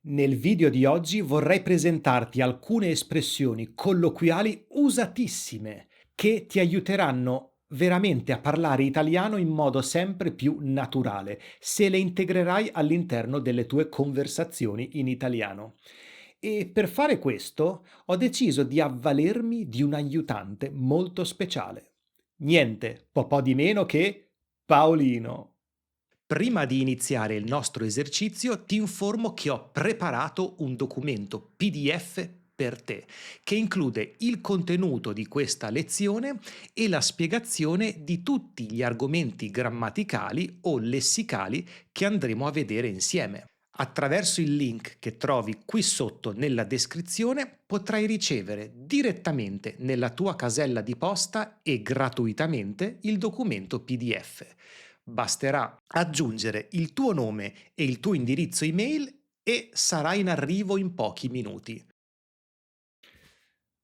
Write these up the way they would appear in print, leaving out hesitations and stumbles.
Nel video di oggi vorrei presentarti alcune espressioni colloquiali usatissime che ti aiuteranno veramente a parlare italiano in modo sempre più naturale, se le integrerai all'interno delle tue conversazioni in italiano. E per fare questo ho deciso di avvalermi di un aiutante molto speciale. Niente po' di meno che Paolino. Prima di iniziare il nostro esercizio ti informo che ho preparato un documento PDF per te, che include il contenuto di questa lezione e la spiegazione di tutti gli argomenti grammaticali o lessicali che andremo a vedere insieme. Attraverso il link che trovi qui sotto nella descrizione potrai ricevere direttamente nella tua casella di posta e gratuitamente il documento PDF. Basterà aggiungere il tuo nome e il tuo indirizzo email e sarà in arrivo in pochi minuti.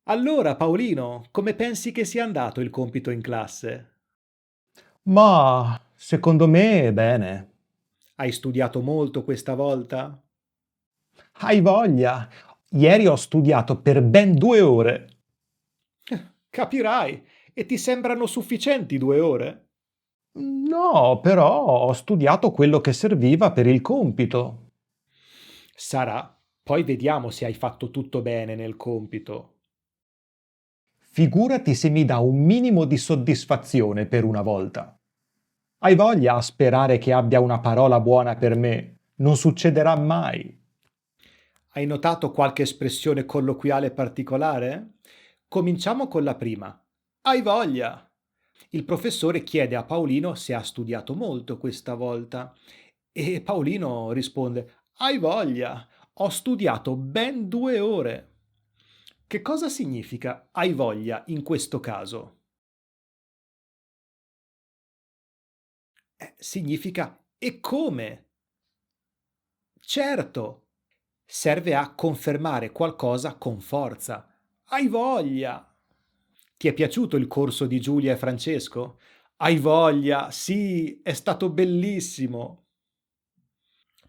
Allora, Paolino, come pensi che sia andato il compito in classe? Ma secondo me bene. Hai studiato molto questa volta? Hai voglia? Ieri ho studiato per ben 2 ore. Capirai, e ti sembrano sufficienti 2 ore? No, però ho studiato quello che serviva per il compito. Sarà. Poi vediamo se hai fatto tutto bene nel compito. Figurati se mi dà un minimo di soddisfazione per una volta. Hai voglia a sperare che abbia una parola buona per me? Non succederà mai. Hai notato qualche espressione colloquiale particolare? Cominciamo con la prima. Hai voglia! Il professore chiede a Paolino se ha studiato molto questa volta e Paolino risponde: Hai voglia! Ho studiato ben 2 ore. Che cosa significa hai voglia in questo caso? Significa e come? Certo! Serve a confermare qualcosa con forza. Hai voglia! Ti è piaciuto il corso di Giulia e Francesco? Hai voglia? Sì, è stato bellissimo.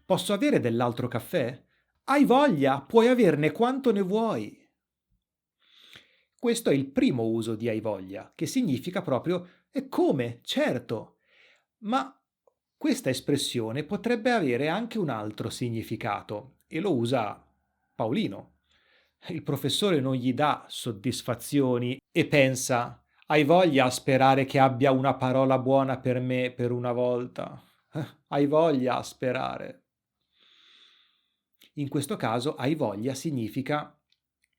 Posso avere dell'altro caffè? Hai voglia? Puoi averne quanto ne vuoi. Questo è il primo uso di hai voglia, che significa proprio e come, certo. Ma questa espressione potrebbe avere anche un altro significato e lo usa Paolino. Il professore non gli dà soddisfazioni e pensa, hai voglia a sperare che abbia una parola buona per me per una volta? Hai voglia a sperare. In questo caso, hai voglia significa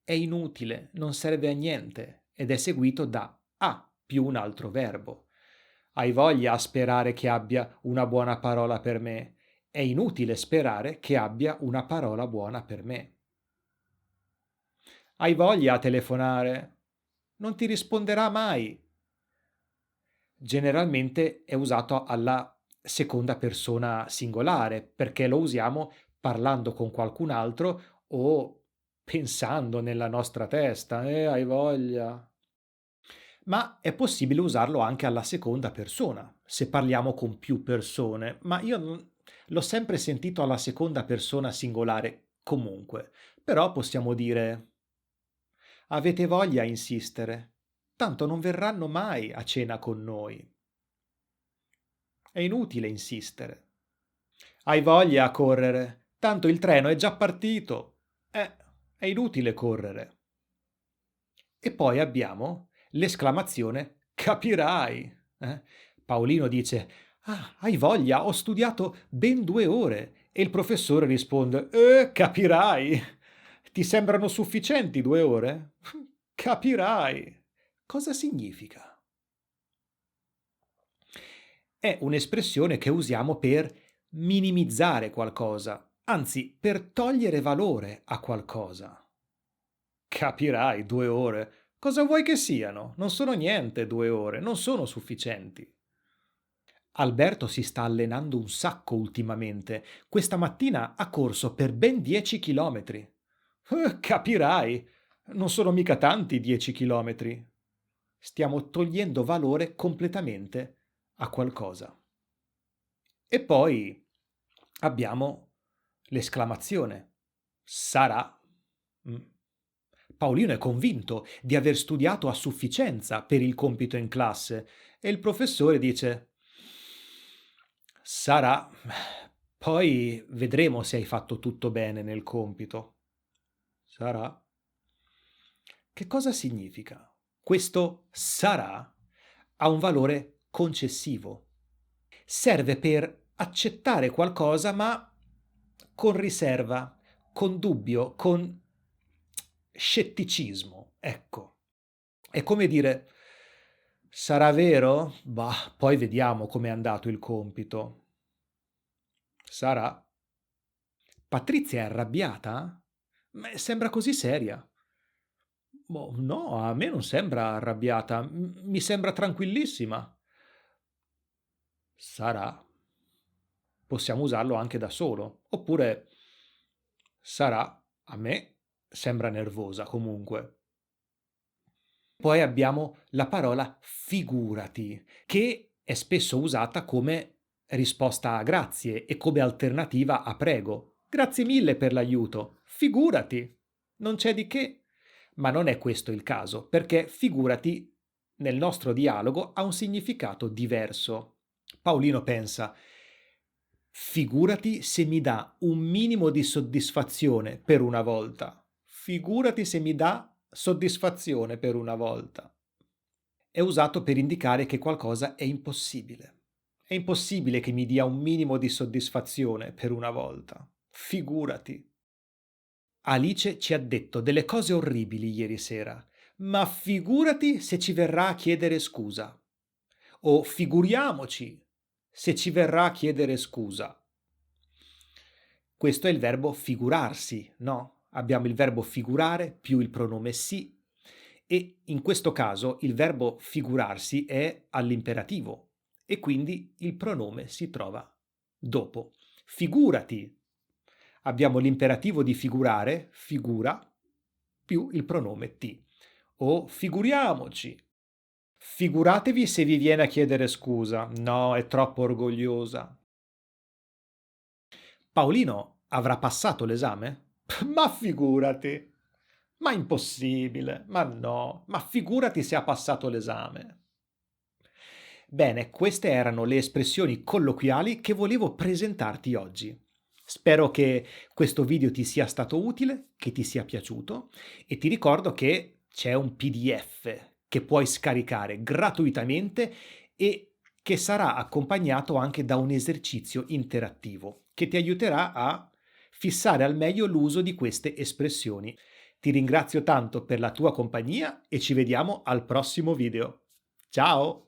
è inutile, non serve a niente ed è seguito da a più un altro verbo. Hai voglia a sperare che abbia una buona parola per me? È inutile sperare che abbia una parola buona per me. Hai voglia a telefonare? Non ti risponderà mai. Generalmente è usato alla seconda persona singolare perché lo usiamo parlando con qualcun altro o pensando nella nostra testa, hai voglia. Ma è possibile usarlo anche alla seconda persona, se parliamo con più persone, ma l'ho sempre sentito alla seconda persona singolare comunque. Però possiamo dire avete voglia a insistere? Tanto non verranno mai a cena con noi. È inutile insistere. Hai voglia a correre? Tanto il treno è già partito. È inutile correre. E poi abbiamo l'esclamazione capirai. Paolino dice, ah, hai voglia, ho studiato ben 2 ore. E il professore risponde, capirai. Ti sembrano sufficienti 2 ore? Capirai. Cosa significa? È un'espressione che usiamo per minimizzare qualcosa, anzi per togliere valore a qualcosa. Capirai, 2 ore. Cosa vuoi che siano? Non sono niente 2 ore, non sono sufficienti. Alberto si sta allenando un sacco ultimamente. Questa mattina ha corso per ben 10 chilometri. Capirai, non sono mica tanti 10 chilometri. Stiamo togliendo valore completamente a qualcosa. E poi abbiamo l'esclamazione. Sarà. Mm. Paolino è convinto di aver studiato a sufficienza per il compito in classe e il professore dice: Sarà. Poi vedremo se hai fatto tutto bene nel compito. Sarà. Che cosa significa? Questo sarà ha un valore concessivo. Serve per accettare qualcosa, ma con riserva, con dubbio, con scetticismo. Ecco. È come dire, sarà vero? Bah, poi vediamo com'è andato il compito. Sarà. Patrizia è arrabbiata? Sembra così seria. Boh, no, a me non sembra arrabbiata, mi sembra tranquillissima. Sarà. Possiamo usarlo anche da solo. Oppure sarà, a me sembra nervosa comunque. Poi abbiamo la parola figurati, che è spesso usata come risposta a grazie e come alternativa a prego. Grazie mille per l'aiuto. Figurati. Non c'è di che. Ma non è questo il caso, perché figurati nel nostro dialogo ha un significato diverso. Paolino pensa, figurati se mi dà un minimo di soddisfazione per una volta. Figurati se mi dà soddisfazione per una volta. È usato per indicare che qualcosa è impossibile. È impossibile che mi dia un minimo di soddisfazione per una volta. Figurati. Alice ci ha detto delle cose orribili ieri sera, ma figurati se ci verrà a chiedere scusa. O figuriamoci se ci verrà a chiedere scusa. Questo è il verbo figurarsi, no? Abbiamo il verbo figurare più il pronome si e in questo caso il verbo figurarsi è all'imperativo e quindi il pronome si trova dopo. Figurati. Abbiamo l'imperativo di figurare, figura, più il pronome ti. O figuriamoci. Figuratevi se vi viene a chiedere scusa. No, è troppo orgogliosa. Paolino avrà passato l'esame? Ma figurati! Ma impossibile! Ma no! Ma figurati se ha passato l'esame! Bene, queste erano le espressioni colloquiali che volevo presentarti oggi. Spero che questo video ti sia stato utile, che ti sia piaciuto e ti ricordo che c'è un PDF che puoi scaricare gratuitamente e che sarà accompagnato anche da un esercizio interattivo che ti aiuterà a fissare al meglio l'uso di queste espressioni. Ti ringrazio tanto per la tua compagnia e ci vediamo al prossimo video. Ciao!